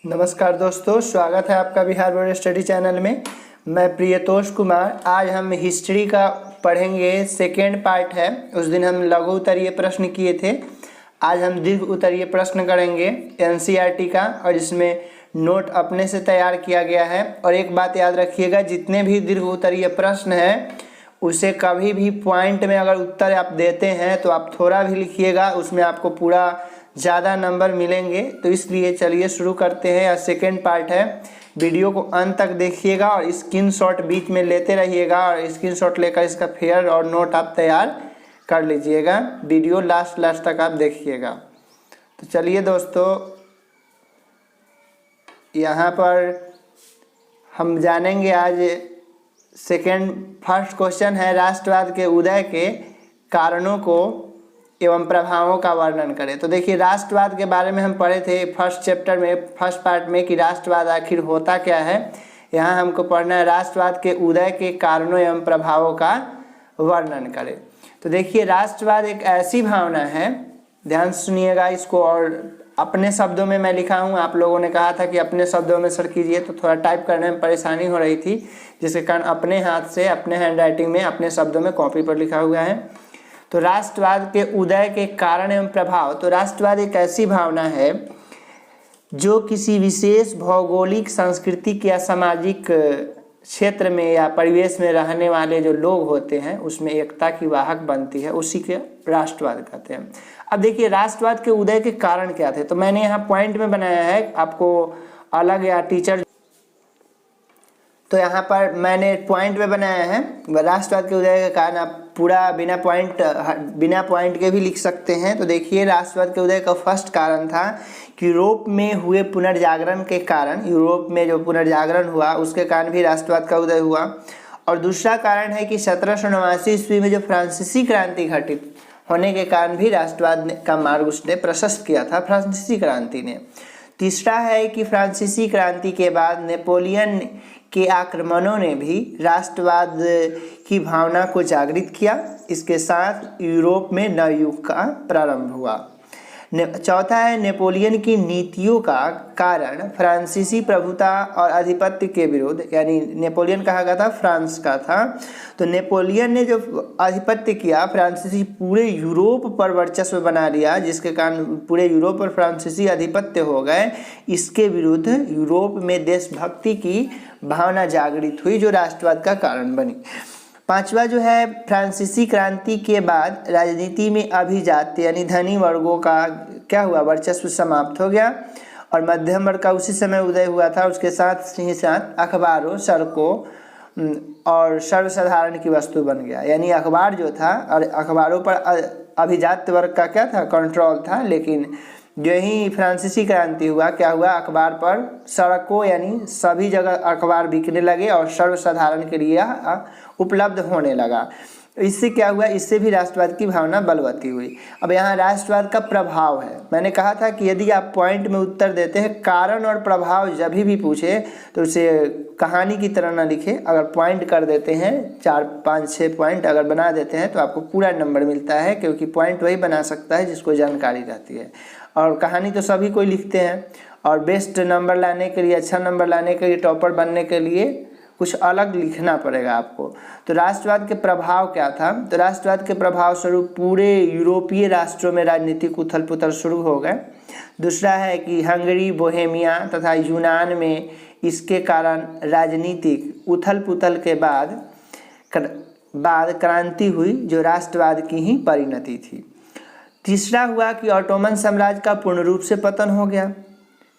नमस्कार दोस्तों, स्वागत है आपका बिहार बोर्ड स्टडी चैनल में। मैं प्रियतोष कुमार। आज हम हिस्ट्री का पढ़ेंगे, सेकेंड पार्ट है। उस दिन हम लघु उत्तरीय प्रश्न किए थे, आज हम दीर्घ उत्तरीय प्रश्न करेंगे एनसीईआरटी का, और इसमें नोट अपने से तैयार किया गया है। और एक बात याद रखिएगा, जितने भी दीर्घ उत्तरीय प्रश्न हैं उसे कभी भी पॉइंट में अगर उत्तर आप देते हैं तो आप थोड़ा भी लिखिएगा, उसमें आपको पूरा ज़्यादा नंबर मिलेंगे। तो इसलिए चलिए शुरू करते हैं। यह सेकेंड पार्ट है। वीडियो को अंत तक देखिएगा और स्क्रीनशॉट बीच में लेते रहिएगा, और स्क्रीनशॉट लेकर इसका फेयर और नोट आप तैयार कर लीजिएगा। वीडियो लास्ट तक आप देखिएगा। तो चलिए दोस्तों, यहाँ पर हम जानेंगे आज फर्स्ट क्वेश्चन है, राष्ट्रवाद के उदय के कारणों को एवं प्रभावों का वर्णन करें। तो देखिए, राष्ट्रवाद के बारे में हम पढ़े थे फर्स्ट चैप्टर में, फर्स्ट पार्ट में, कि राष्ट्रवाद आखिर होता क्या है। यहाँ हमको पढ़ना है राष्ट्रवाद के उदय के कारणों एवं प्रभावों का वर्णन करें। तो देखिए, राष्ट्रवाद एक ऐसी भावना है, ध्यान सुनिएगा इसको, और अपने शब्दों में मैं लिखा हूँ। आप लोगों ने कहा था कि अपने शब्दों में सर कीजिए, तो थोड़ा टाइप करने में परेशानी हो रही थी, जिसके कारण अपने हाथ से, अपने हैंडराइटिंग में, अपने शब्दों में कॉपी पर लिखा हुआ है। तो राष्ट्रवाद के उदय के कारण एवं प्रभाव। तो राष्ट्रवाद एक ऐसी भावना है जो किसी विशेष भौगोलिक, सांस्कृतिक या सामाजिक क्षेत्र में या परिवेश में रहने वाले जो लोग होते हैं उसमें एकता की वाहक बनती है, उसी के राष्ट्रवाद कहते हैं। अब देखिए, राष्ट्रवाद के उदय के कारण क्या थे, तो मैंने यहाँ पॉइंट में बनाया है, आपको अलग या टीचर, तो यहाँ पर मैंने पॉइंट में बनाया है राष्ट्रवाद के उदय के कारण। आप पूरा बिना पॉइंट के भी लिख सकते हैं। तो देखिए, राष्ट्रवाद के उदय का फर्स्ट कारण था कि यूरोप में हुए पुनर्जागरण के कारण, यूरोप में जो पुनर्जागरण हुआ उसके कारण भी राष्ट्रवाद का उदय हुआ। और दूसरा कारण है कि 1789 ईस्वी में जो फ्रांसीसी क्रांति घटित होने के कारण भी राष्ट्रवाद का मार्ग उसने प्रशस्त किया था, फ्रांसीसी क्रांति ने। तीसरा है कि फ्रांसीसी क्रांति के बाद नेपोलियन के आक्रमणों ने भी राष्ट्रवाद की भावना को जागृत किया। इसके साथ यूरोप में नव युग का प्रारंभ हुआ। चौथा है, नेपोलियन की नीतियों का कारण फ्रांसीसी प्रभुता और आधिपत्य के विरुद्ध, यानी नेपोलियन कहा गया था, फ्रांस का था, तो नेपोलियन ने जो आधिपत्य किया, फ्रांसीसी पूरे यूरोप पर वर्चस्व बना लिया, जिसके कारण पूरे यूरोप पर फ्रांसीसी आधिपत्य हो गए। इसके विरुद्ध यूरोप में देशभक्ति की भावना जागृत हुई, जो राष्ट्रवाद का कारण बनी। पांचवा जो है, फ्रांसीसी क्रांति के बाद राजनीति में अभिजात यानी धनी वर्गों का क्या हुआ, वर्चस्व समाप्त हो गया, और मध्यम वर्ग का उसी समय उदय हुआ था। उसके साथ ही साथ अखबारों, सड़कों और सर्वसाधारण की वस्तु बन गया, यानी अखबार जो था, और अखबारों पर अभिजात वर्ग का क्या था, कंट्रोल था। लेकिन जो ही फ्रांसीसी क्रांति हुआ, क्या हुआ, अखबार पर, सड़कों यानी सभी जगह अखबार बिकने लगे और सर्वसाधारण के लिए उपलब्ध होने लगा। इससे क्या हुआ, इससे भी राष्ट्रवाद की भावना बलवती हुई। अब यहाँ राष्ट्रवाद का प्रभाव है। मैंने कहा था कि यदि आप पॉइंट में उत्तर देते हैं, कारण और प्रभाव जब भी पूछे तो उसे कहानी की तरह ना लिखे। अगर पॉइंट कर देते हैं, 4, 5, 6 पॉइंट अगर बना देते हैं तो आपको पूरा नंबर मिलता है, क्योंकि पॉइंट वही बना सकता है जिसको जानकारी रहती है। और कहानी तो सभी कोई लिखते हैं, और बेस्ट नंबर लाने के लिए, अच्छा नंबर लाने के लिए, टॉपर बनने के लिए कुछ अलग लिखना पड़ेगा आपको। तो राष्ट्रवाद के प्रभाव क्या था, तो राष्ट्रवाद के प्रभाव स्वरूप पूरे यूरोपीय राष्ट्रों में राजनीतिक उथल पुथल शुरू हो गए। दूसरा है कि हंगरी, बोहेमिया तथा यूनान में इसके कारण राजनीतिक उथल पुथल के बाद क्रांति हुई, जो राष्ट्रवाद की ही परिणति थी। तीसरा हुआ कि ऑटोमन साम्राज्य का पूर्ण रूप से पतन हो गया।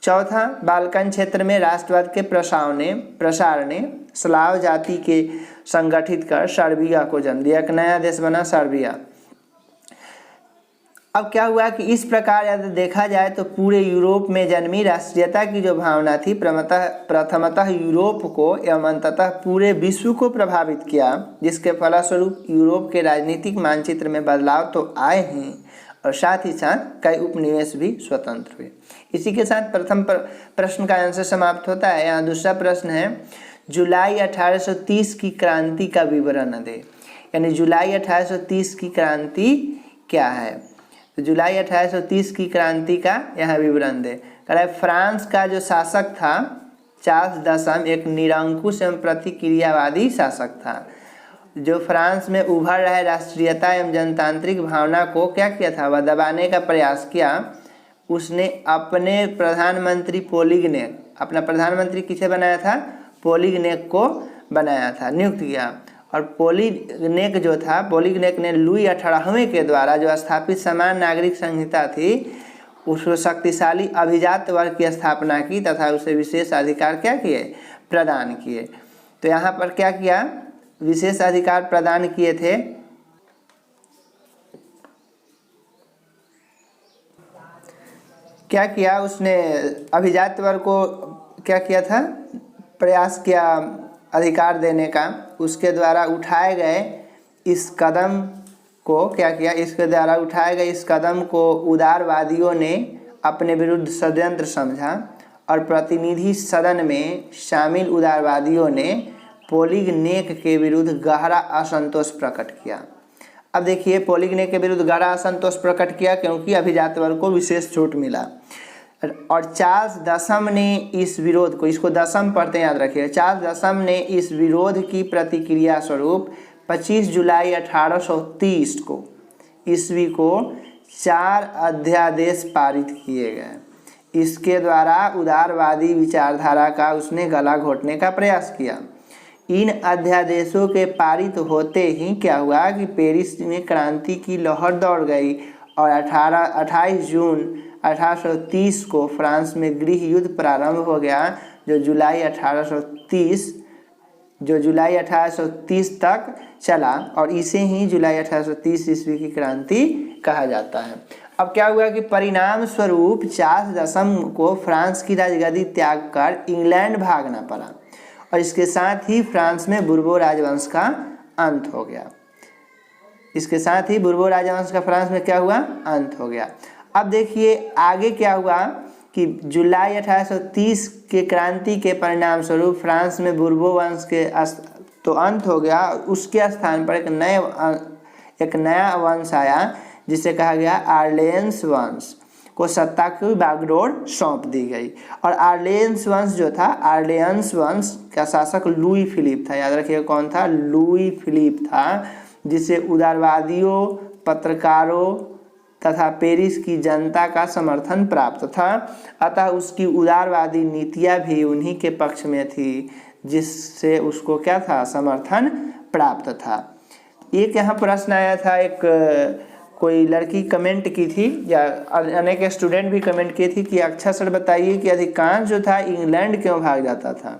चौथा, बाल्कन क्षेत्र में राष्ट्रवाद के प्रसार ने स्लाव जाति के संगठित कर सर्बिया को जन्म दिया, एक नया देश बना सर्बिया। अब क्या हुआ कि इस प्रकार यदि देखा जाए तो पूरे यूरोप में जन्मी राष्ट्रीयता की जो भावना थी, प्रथमतः यूरोप को एवं अंततः पूरे विश्व को प्रभावित किया, जिसके फलस्वरूप यूरोप के राजनीतिक मानचित्र में बदलाव तो आए हैं और साथ ही साथ कई उपनिवेश भी स्वतंत्र हुए। इसी के साथ प्रथम प्रश्न का आंसर समाप्त होता है। यहाँ दूसरा प्रश्न है, जुलाई 1830 की क्रांति का विवरण दे, यानी जुलाई 1830 की क्रांति क्या है। तो जुलाई 1830 की क्रांति का यहाँ विवरण दे। कह रहा है फ्रांस का जो शासक था चार्ल्स दशम एक निरंकुश एवं प्रतिक्रियावादी शासक था। जो फ्रांस में उभर रहे राष्ट्रीयता एवं जनतांत्रिक भावना को क्या किया था, वह दबाने का प्रयास किया। उसने अपने प्रधानमंत्री पोलिगनेक, अपना प्रधानमंत्री किसे बनाया था, पोलिगनेक को बनाया था, नियुक्त किया। और पोलिगनेक जो था, पोलिगनेक ने लुई 18वें के द्वारा जो स्थापित समान नागरिक संहिता थी उसको शक्तिशाली अभिजात वर्ग की स्थापना की तथा उसे विशेष अधिकार क्या किए, प्रदान किए। तो यहाँ पर क्या किया, विशेष अधिकार प्रदान किए थे। क्या किया उसने, अभिजात वर्ग को क्या किया था, प्रयास किया अधिकार देने का। उसके द्वारा उठाए गए इस कदम को क्या किया, इसके द्वारा उठाए गए इस कदम को उदारवादियों ने अपने विरुद्ध षड्यंत्र समझा और प्रतिनिधि सदन में शामिल उदारवादियों ने पोलिगनेक के विरुद्ध गहरा असंतोष प्रकट किया। अब देखिए, पोलिगनेक के विरुद्ध गहरा असंतोष प्रकट किया क्योंकि अभिजात वर्ग को विशेष छूट मिला। और चार्ल्स दशम ने इस विरोध को, इसको दशम पढ़ते याद रखिए, चार्ल्स दशम ने इस विरोध की प्रतिक्रिया स्वरूप 25 जुलाई 1830 को ईस्वी को 4 अध्यादेश पारित किए गए। इसके द्वारा उदारवादी विचारधारा का उसने गला घोटने का प्रयास किया। इन अध्यादेशों के पारित होते ही क्या हुआ कि पेरिस में क्रांति की लहर दौड़ गई और 28 जून 1830 को फ्रांस में गृह युद्ध प्रारंभ हो गया, जो जुलाई 1830 तक चला और इसे ही जुलाई 1830 ईस्वी की क्रांति कहा जाता है। अब क्या हुआ कि परिणाम स्वरूप चार्ल्स दशम को फ्रांस की राजगद्दी त्याग कर इंग्लैंड भागना पड़ा और इसके साथ ही फ्रांस में बुर्बो राजवंश का अंत हो गया। इसके साथ ही बुर्बो राजवंश का फ्रांस में क्या हुआ, अंत हो गया। अब देखिए आगे क्या हुआ कि जुलाई 1830 के क्रांति के परिणाम स्वरूप फ्रांस में बुर्बो वंश के तो अंत हो गया। उसके स्थान पर एक नया वंश आया जिसे कहा गया आर्लेन्स वंश को सत्ता की बागडोर सौंप दी गई। और आर्लेन्स वंश जो था, आर्लेन्स वंश का शासक लुई फिलिप था। याद रखिएगा कौन था, लुई फिलिप था, जिसे उदारवादियों, पत्रकारों तथा पेरिस की जनता का समर्थन प्राप्त था। अतः उसकी उदारवादी नीतियां भी उन्हीं के पक्ष में थी, जिससे उसको क्या था, समर्थन प्राप्त था। एक यहाँ प्रश्न आया था, एक कोई लड़की कमेंट की थी या अनेक स्टूडेंट भी कमेंट किए थी कि अक्षय सर बताइए कि अधिकांश जो था इंग्लैंड क्यों भाग जाता था।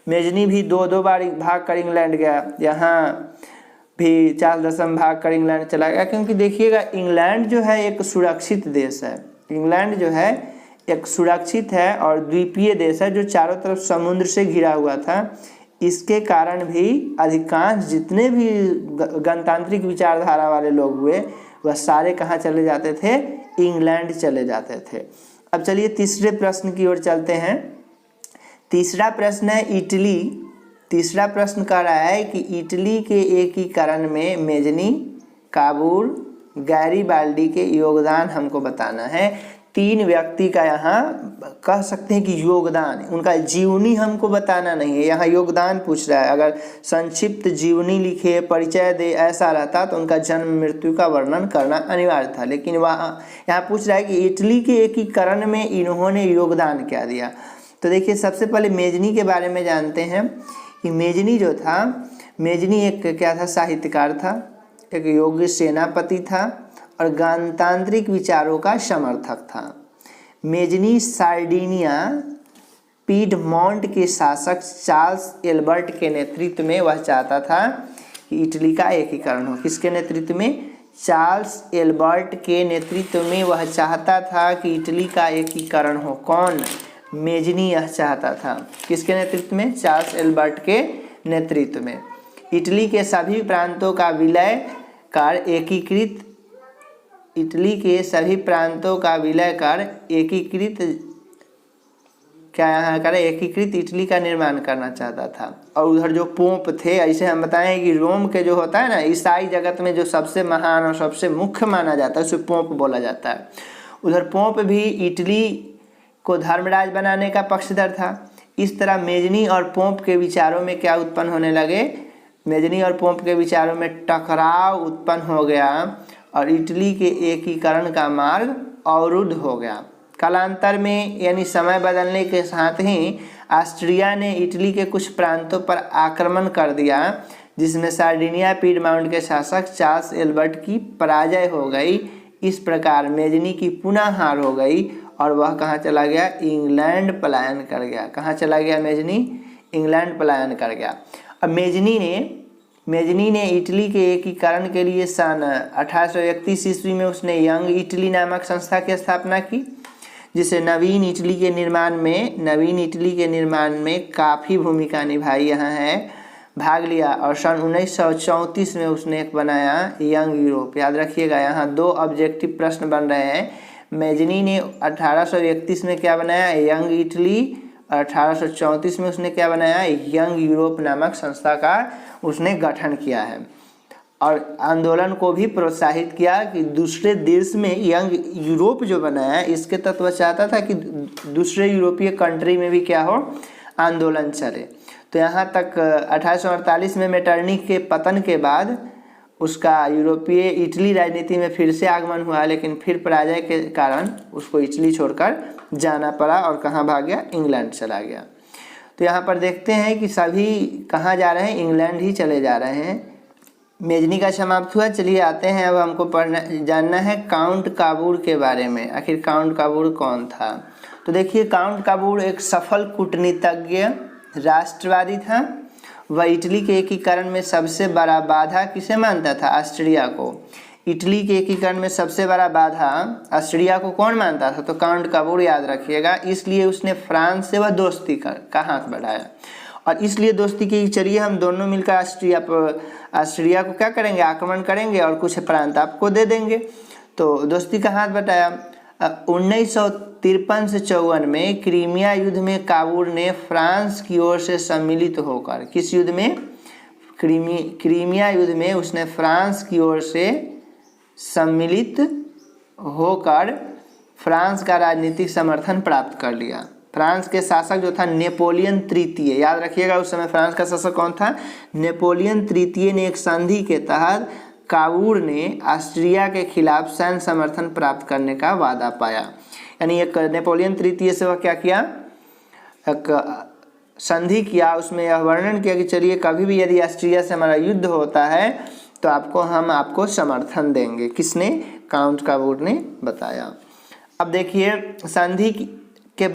मेजनी भी दो बार भाग कर इंग्लैंड गया, यहाँ भी चार्ल्स दशम भाग कर इंग्लैंड चला गया। क्योंकि देखिएगा इंग्लैंड जो है एक सुरक्षित देश है, इंग्लैंड जो है एक सुरक्षित है और द्वीपीय देश है जो चारों तरफ समुद्र से घिरा हुआ था। इसके कारण भी अधिकांश जितने भी गणतांत्रिक विचारधारा वाले लोग हुए वह सारे कहाँ चले जाते थे, इंग्लैंड चले जाते थे। अब चलिए तीसरे प्रश्न की ओर चलते हैं। तीसरा प्रश्न है इटली। तीसरा प्रश्न कह रहा है कि इटली के एकीकरण में मेजनी, काबूल, गैरीबाल्डी के योगदान हमको बताना है। 3 व्यक्ति का यहाँ कह सकते हैं कि योगदान, उनका जीवनी हमको बताना नहीं है, यहाँ योगदान पूछ रहा है। अगर संक्षिप्त जीवनी लिखे, परिचय दे, ऐसा रहता तो उनका जन्म मृत्यु का वर्णन करना अनिवार्य था। लेकिन वहाँ यहाँ पूछ रहा है कि इटली के एकीकरण में इन्होंने योगदान क्या दिया। तो देखिए सबसे पहले मेजनी के बारे में जानते हैं कि मेजनी जो था, मेजनी एक क्या था, साहित्यकार था, एक योग्य सेनापति था और गणतांत्रिक विचारों का समर्थक था। मेजनी सार्डिनिया पीडमोंट के शासक चार्ल्स एल्बर्ट के नेतृत्व में वह चाहता था कि इटली का एकीकरण हो। किसके नेतृत्व में? चार्ल्स एल्बर्ट के नेतृत्व में वह चाहता था कि इटली का एकीकरण हो। कौन? मेजनी यह चाहता था। किसके नेतृत्व में? चार्ल्स एल्बर्ट के नेतृत्व में। इटली के सभी प्रांतों का विलय कर एकीकृत, इटली के सभी प्रांतों का विलय कर एकीकृत क्या यहाँ करें, एकीकृत इटली का निर्माण करना चाहता था। और उधर जो पोप थे, ऐसे हम बताएं कि रोम के जो होता है ना, ईसाई जगत में जो सबसे महान और सबसे मुख्य माना जाता है उसे पोप बोला जाता है। उधर पोप भी इटली को धर्मराज बनाने का पक्षधर था। इस तरह मेजनी और पोप के विचारों में क्या उत्पन्न होने लगे, मेजनी और पोप के विचारों में टकराव उत्पन्न हो गया और इटली के एकीकरण का मार्ग अवरुद्ध हो गया। कालांतर में यानी समय बदलने के साथ ही ऑस्ट्रिया ने इटली के कुछ प्रांतों पर आक्रमण कर दिया, जिसमें सार्डिनिया पीडमाउंट के शासक चार्ल्स एल्बर्ट की पराजय हो गई। इस प्रकार मेजनी की पुनः हार हो गई और वह कहाँ चला गया, इंग्लैंड पलायन कर गया। कहाँ चला गया मेजनी, इंग्लैंड पलायन कर गया। अब मेजनी ने इटली के एकीकरण के लिए सन 1831 ईस्वी में उसने यंग इटली नामक संस्था की स्थापना की, जिसे नवीन इटली के निर्माण में काफ़ी भूमिका निभाई यहाँ है, भाग लिया। और सन 1934 में उसने एक बनाया यंग यूरोप। याद रखिएगा, यहाँ दो ऑब्जेक्टिव प्रश्न बन रहे हैं। मेजनी ने 1831 में क्या बनाया, यंग इटली, और 1834 में उसने क्या बनाया, यंग यूरोप नामक संस्था का उसने गठन किया है और आंदोलन को भी प्रोत्साहित किया कि दूसरे देश में यंग यूरोप जो बनाया इसके तत्व चाहता था कि दूसरे यूरोपीय कंट्री में भी क्या हो, आंदोलन चले। तो यहाँ तक 1848 में मेटरनिख के पतन के बाद उसका यूरोपीय इटली राजनीति में फिर से आगमन हुआ, लेकिन फिर पराजय के कारण उसको इटली छोड़कर जाना पड़ा और कहाँ भाग गया, इंग्लैंड चला गया। तो यहाँ पर देखते हैं कि सभी कहाँ जा रहे हैं, इंग्लैंड ही चले जा रहे हैं। मेजनी का समाप्त हुआ। चलिए आते हैं, अब हमको जानना है काउंट काबूर के बारे में। आखिर काउंट काबूर कौन था? तो देखिए, काउंट काबूर एक सफल कूटनीतिज्ञ राष्ट्रवादी था। वह इटली के एकीकरण में सबसे बड़ा बाधा किसे मानता था, ऑस्ट्रिया को। इटली के एकीकरण में सबसे बड़ा बाधा ऑस्ट्रिया को कौन मानता था, तो काउंट काबूर, याद रखिएगा। इसलिए उसने फ्रांस से वह दोस्ती का हाथ बढ़ाया और इसलिए दोस्ती की चलिए हम दोनों मिलकर ऑस्ट्रिया को क्या करेंगे, आक्रमण करेंगे और कुछ प्रांत आपको दे देंगे। तो दोस्ती का हाथ बटाया। 1953 से 54 में क्रीमिया युद्ध में काबूर ने फ्रांस की ओर से सम्मिलित होकर, किस युद्ध में, क्रीमिया युद्ध में उसने फ्रांस की ओर से सम्मिलित होकर फ्रांस का राजनीतिक समर्थन प्राप्त कर लिया। फ्रांस के शासक जो था नेपोलियन तृतीय, याद रखिएगा उस समय फ्रांस का शासक कौन था, नेपोलियन तृतीय ने एक संधि के तहत काबूर ने ऑस्ट्रिया के खिलाफ सैन्य समर्थन प्राप्त करने का वादा पाया। यानी एक नेपोलियन तृतीय से वह क्या किया, एक संधि किया, उसमें यह वर्णन किया कि चलिए कभी भी यदि ऑस्ट्रिया से हमारा युद्ध होता है तो हम आपको समर्थन देंगे। किसने, काउंट काबूर ने बताया। अब देखिए, संधि के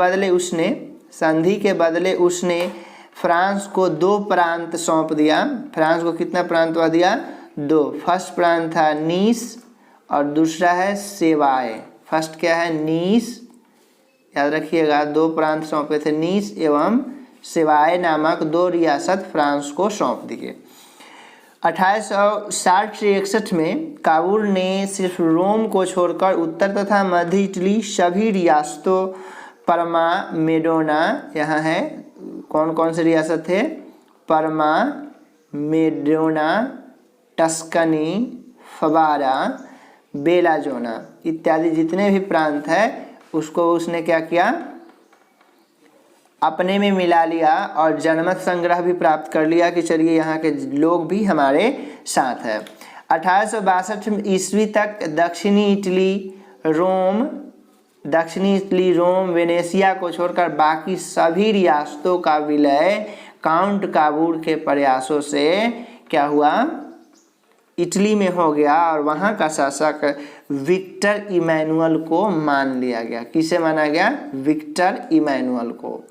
बदले उसने फ्रांस को 2 प्रांत सौंप दिया। फ्रांस को कितना प्रांत दिया, 2। फर्स्ट प्रांत था नीस और दूसरा है सेवाय। फर्स्ट क्या है, नीस, याद रखिएगा 2 प्रांत सौंपे थे, नीस एवं सेवाय नामक 2 रियासत फ्रांस को सौंप दिए। 1860 से 61 में काबूर ने सिर्फ रोम को छोड़कर उत्तर तथा मध्य इटली सभी रियासतों, परमा, मेडोना, यहाँ है कौन कौन से रियासत थे, परमा, मेडोना, टस्कनी, फबारा, बेलाजोना इत्यादि जितने भी प्रांत है उसको उसने क्या किया, अपने में मिला लिया और जनमत संग्रह भी प्राप्त कर लिया कि चलिए यहाँ के लोग भी हमारे साथ है। 1862 ईस्वी तक दक्षिणी इटली, रोम, वेनेशिया को छोड़कर बाकी सभी रियासतों का विलय काउंट काबूर के प्रयासों से क्या हुआ, इटली में हो गया और वहाँ का शासक विक्टर इमैनुअल को मान लिया गया। किसे माना गया, विक्टर इमैनुअल को।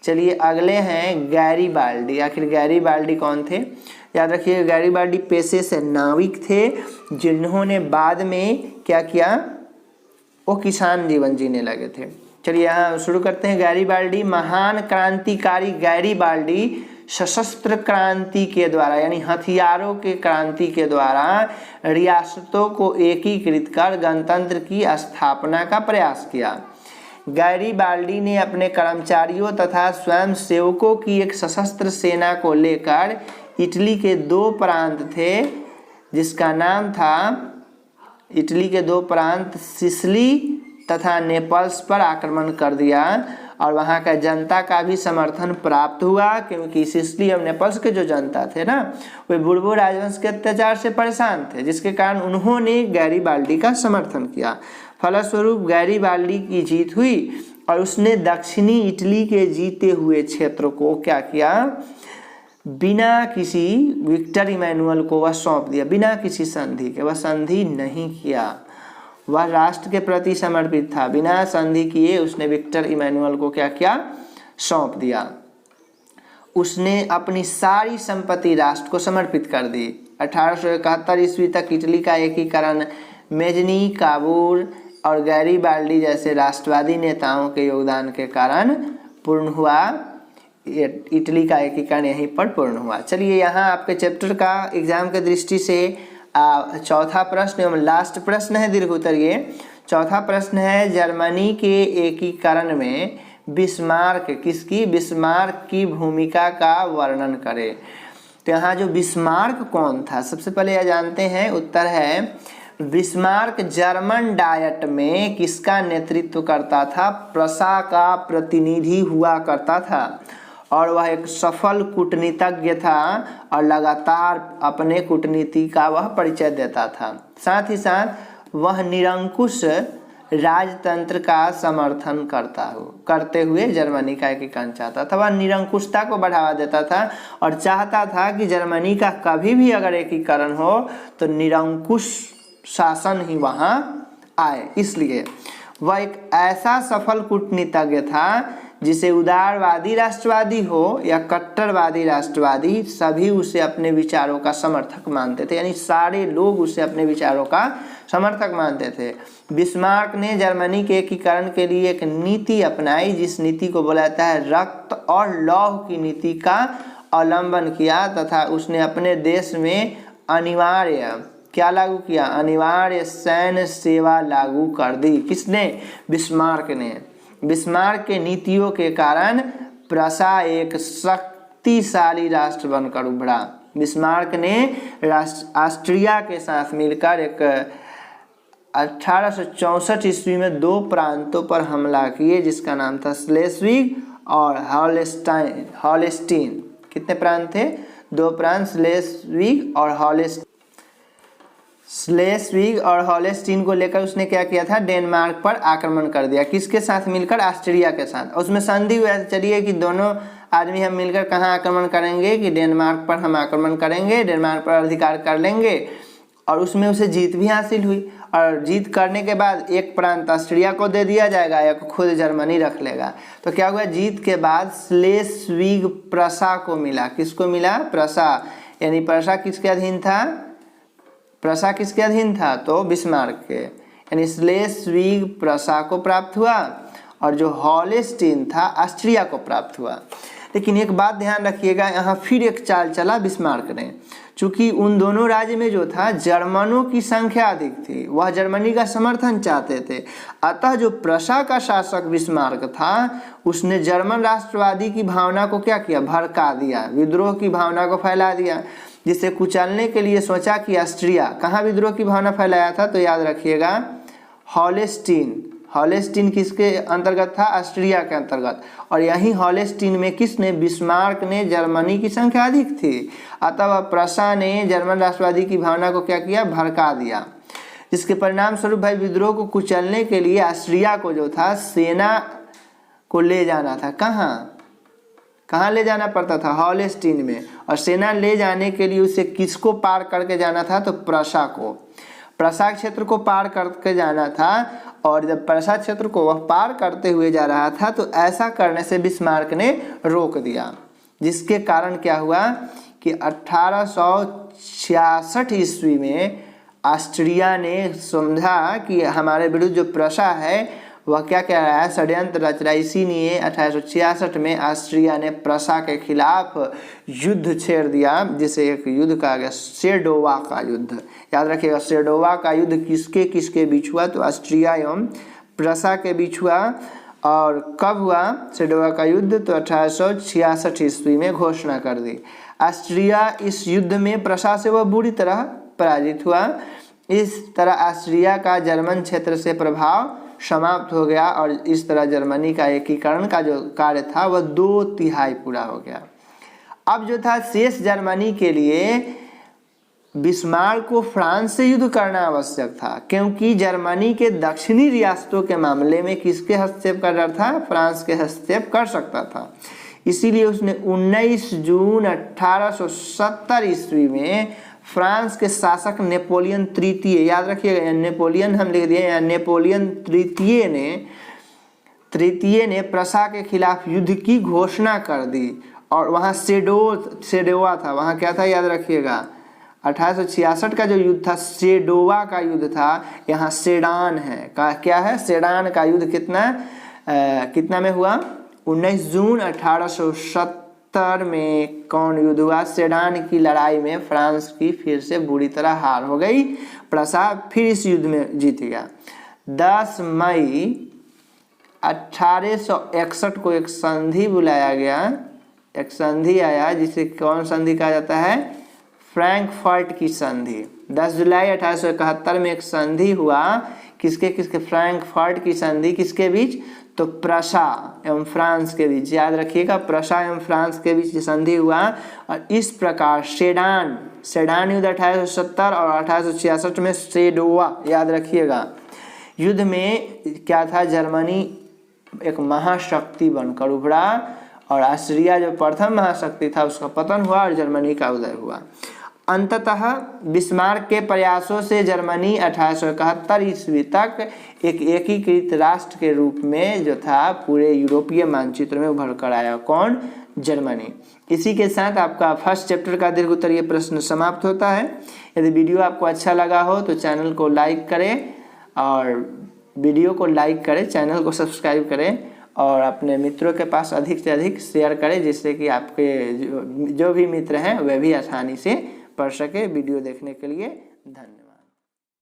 चलिए अगले हैं गैरीबाल्डी। आखिर गैरीबाल्डी कौन थे, याद रखिए गैरीबाल्डी पेशे से नाविक थे, जिन्होंने बाद में क्या किया, वो किसान जीवन जीने लगे थे। चलिए यहाँ शुरू करते हैं। गैरीबाल्डी, महान क्रांतिकारी गैरीबाल्डी सशस्त्र क्रांति के द्वारा यानी हथियारों के क्रांति के द्वारा रियासतों को एकीकृत कर गणतंत्र की स्थापना का प्रयास किया। गैरीबाल्डी ने अपने कर्मचारियों तथा स्वयंसेवकों की एक सशस्त्र सेना को लेकर इटली के 2 प्रांत थे, जिसका नाम था, इटली के 2 प्रांत सिसिली तथा नेपल्स पर आक्रमण कर दिया और वहाँ का जनता का भी समर्थन प्राप्त हुआ, क्योंकि सिसिली और नेपल्स के जो जनता थे ना वे बुर्बो राजवंश के अत्याचार से परेशान थे, जिसके कारण उन्होंने गैरीबाल्डी का समर्थन किया। फलस्वरूप गैरीबाल्डी की जीत हुई और उसने दक्षिणी इटली के जीते हुए क्षेत्र को क्या किया, बिना किसी विक्टर इमैनुअल को वह सौंप दिया, बिना किसी संधि के। वह संधि नहीं किया, वह राष्ट्र के प्रति समर्पित था, बिना संधि किए उसने विक्टर इमैनुअल को क्या किया, सौंप दिया। उसने अपनी सारी संपत्ति राष्ट्र को समर्पित कर दी। 1871 ईस्वी तक इटली का एकीकरण मेजनी, काबूल और गैरीबाल्डी जैसे राष्ट्रवादी नेताओं के योगदान के कारण पूर्ण हुआ। इटली का एकीकरण यहीं पर पूर्ण हुआ। चलिए यहाँ आपके चैप्टर का एग्जाम के दृष्टि से चौथा प्रश्न एवं लास्ट प्रश्न है दीर्घ उत्तर। ये चौथा प्रश्न है, जर्मनी के एकीकरण में बिस्मार्क किसकी, बिस्मार्क की भूमिका का वर्णन करें। तो यहाँ जो बिस्मार्क कौन था, सबसे पहले यह जानते हैं। उत्तर है बिस्मार्क जर्मन डायट में किसका नेतृत्व करता था, प्रशा का प्रतिनिधि हुआ करता था और वह एक सफल कूटनीतिज्ञ था और लगातार अपने कूटनीति का वह परिचय देता था। साथ ही साथ वह निरंकुश राजतंत्र का समर्थन करते हुए जर्मनी का एकीकरण चाहता था। वह निरंकुशता को बढ़ावा देता था और चाहता था कि जर्मनी का कभी भी अगर एकीकरण हो तो निरंकुश शासन ही वहाँ आए। इसलिए वह एक ऐसा सफल कूटनीतिज्ञ था जिसे उदारवादी राष्ट्रवादी हो या कट्टरवादी राष्ट्रवादी, सभी उसे अपने विचारों का समर्थक मानते थे, यानी सारे लोग उसे अपने विचारों का समर्थक मानते थे। बिस्मार्क ने जर्मनी के एकीकरण के लिए एक नीति अपनाई, जिस नीति को बोला जाता है रक्त और लौह की नीति का अवलंबन किया तथा उसने अपने देश में अनिवार्य क्या लागू किया, अनिवार्य सैन्य सेवा लागू कर दी। किसने, बिस्मार्क ने। बिस्मार्क के नीतियों के कारण प्रशा एक शक्तिशाली राष्ट्र बनकर उभरा। बिस्मार्क ने ऑस्ट्रिया के साथ मिलकर एक 1864 ईस्वी में 2 प्रांतों पर हमला किए, जिसका नाम था स्लेस्विग और हॉलेस्टीन। कितने प्रांत थे, 2 प्रांत, स्लेस्विग और हॉलेस्टीन। स्लेस्विग और हॉलेस्टीन को लेकर उसने क्या किया था, डेनमार्क पर आक्रमण कर दिया। किसके साथ मिलकर, ऑस्ट्रिया के साथ। उसमें संधि हुआ, चलिए कि दोनों आदमी हम मिलकर कहाँ आक्रमण करेंगे, कि डेनमार्क पर हम आक्रमण करेंगे, डेनमार्क पर अधिकार कर लेंगे। और उसमें उसे जीत भी हासिल हुई और जीत करने के बाद एक प्रांत ऑस्ट्रिया को दे दिया जाएगा या खुद जर्मनी रख लेगा। तो क्या हुआ, जीत के बाद स्लेस्विग प्रशा को मिला। किसको मिला, प्रशा। यानी प्रशा किसके अधीन था, प्रशा किसके अधीन था, तो बिस्मार्क के। यानी स्लेस्विग प्रशा को प्राप्त हुआ और जो हॉलेस्टीन था ऑस्ट्रिया को प्राप्त हुआ। लेकिन एक बात ध्यान रखिएगा, यहाँ फिर एक चाल चला बिस्मार्क ने। चूंकि उन दोनों राज्य में जो था जर्मनों की संख्या अधिक थी, वह जर्मनी का समर्थन चाहते थे, अतः जो प्रशा का शासक बिस्मार्क था उसने जर्मन राष्ट्रवादी की भावना को क्या किया, भड़का दिया, विद्रोह की भावना को फैला दिया, जिसे कुचलने के लिए सोचा कि ऑस्ट्रिया। कहाँ विद्रोह की भावना फैलाया था, तो याद रखिएगा हॉलेस्टीन। हॉलेस्टीन किसके अंतर्गत था, ऑस्ट्रिया के अंतर्गत। और यही हॉलेस्टीन में किसने, बिस्मार्क ने, जर्मनी की संख्या अधिक थी, अतः प्रशा ने जर्मन राष्ट्रवादी की भावना को क्या किया, भड़का दिया। जिसके परिणाम स्वरूप भाई विद्रोह को कुचलने के लिए ऑस्ट्रिया को जो था सेना को ले जाना था। कहाँ ले जाना पड़ता था, हॉलेस्टीन में। और सेना ले जाने के लिए उसे किसको पार करके जाना था, तो प्रशा को। प्रशा क्षेत्र को पार करके जाना था। और जब प्रशा क्षेत्र को वह पार करते हुए जा रहा था तो ऐसा करने से बिस्मार्क ने रोक दिया, जिसके कारण क्या हुआ कि 1866 ईस्वी में ऑस्ट्रिया ने समझा कि हमारे विरुद्ध जो प्रशा है वह क्या कह रहा है, षड्यंत्र रच रहा है। इसीलिए 1866 में ऑस्ट्रिया ने प्रशा के खिलाफ युद्ध छेड़ दिया, जिसे एक युद्ध कहा गया, सेडोवा का युद्ध। याद रखिएगा, सेडोवा का युद्ध किसके किसके बीच हुआ, तो ऑस्ट्रिया एवं प्रशा के बीच हुआ। और कब हुआ सेडोवा का युद्ध, तो 1866 ईस्वी में घोषणा कर दी। ऑस्ट्रिया इस युद्ध में प्रशा से वह बुरी तरह पराजित हुआ। इस तरह ऑस्ट्रिया का जर्मन क्षेत्र से प्रभाव समाप्त हो गया और इस तरह जर्मनी का एकीकरण का जो कार्य था वह 2/3 पूरा हो गया। अब जो था शेष जर्मनी के लिए बिस्मार्क को फ्रांस से युद्ध करना आवश्यक था, क्योंकि जर्मनी के दक्षिणी रियासतों के मामले में किसके हस्तक्षेप का डर था? फ्रांस के हस्तक्षेप कर सकता था। इसीलिए उसने 19 जून 1870 ईस्वी में फ्रांस के शासक नेपोलियन तृतीय, याद रखिएगा नेपोलियन हम लिख दिए, नेपोलियन तृतीय ने प्रशा के खिलाफ युद्ध की घोषणा कर दी। और वहाँ सेडोवा था, वहाँ क्या था याद रखिएगा, 1866 का जो युद्ध था सेडोवा का युद्ध था, यहाँ सेडान है का क्या है, सेडान का युद्ध कितना में हुआ? 19 जून 1870 में कौन युद्ध हुआ? सेडान की लड़ाई में फ्रांस की फिर से बुरी तरह हार हो गई। प्रशा फिर इस युद्ध में जीत गया। 10 मई 1861 को एक संधि बुलाया गया, एक संधि आया जिसे कौन संधि कहा जाता है? फ्रैंकफर्ट की संधि। 10 जुलाई 1871 में एक संधि हुआ, किसके फ्रैंकफर्ट की संधि किसके बीच? तो प्रशा एवं फ्रांस के बीच, याद रखिएगा प्रशा एवं फ्रांस के बीच संधि हुआ। और इस प्रकार सेडान युद्ध 1870 और 1866 में सेडोवा, याद रखिएगा। युद्ध में क्या था? जर्मनी एक महाशक्ति बनकर उभरा और ऑस्ट्रिया जो प्रथम महाशक्ति था उसका पतन हुआ और जर्मनी का उदय हुआ। अंततः बिस्मार्क के प्रयासों से जर्मनी 1871 ईस्वी तक एक एकीकृत राष्ट्र के रूप में जो था पूरे यूरोपीय मानचित्र में उभर कर आया। कौन? जर्मनी। इसी के साथ आपका फर्स्ट चैप्टर का दीर्घ उत्तरीय प्रश्न समाप्त होता है। यदि वीडियो आपको अच्छा लगा हो तो चैनल को लाइक करें और वीडियो को लाइक करें, चैनल को सब्सक्राइब करें और अपने मित्रों के पास अधिक से अधिक शेयर करें, जिससे कि आपके जो भी मित्र हैं वे भी आसानी से पढ़ सके। वीडियो देखने के लिए धन्यवाद।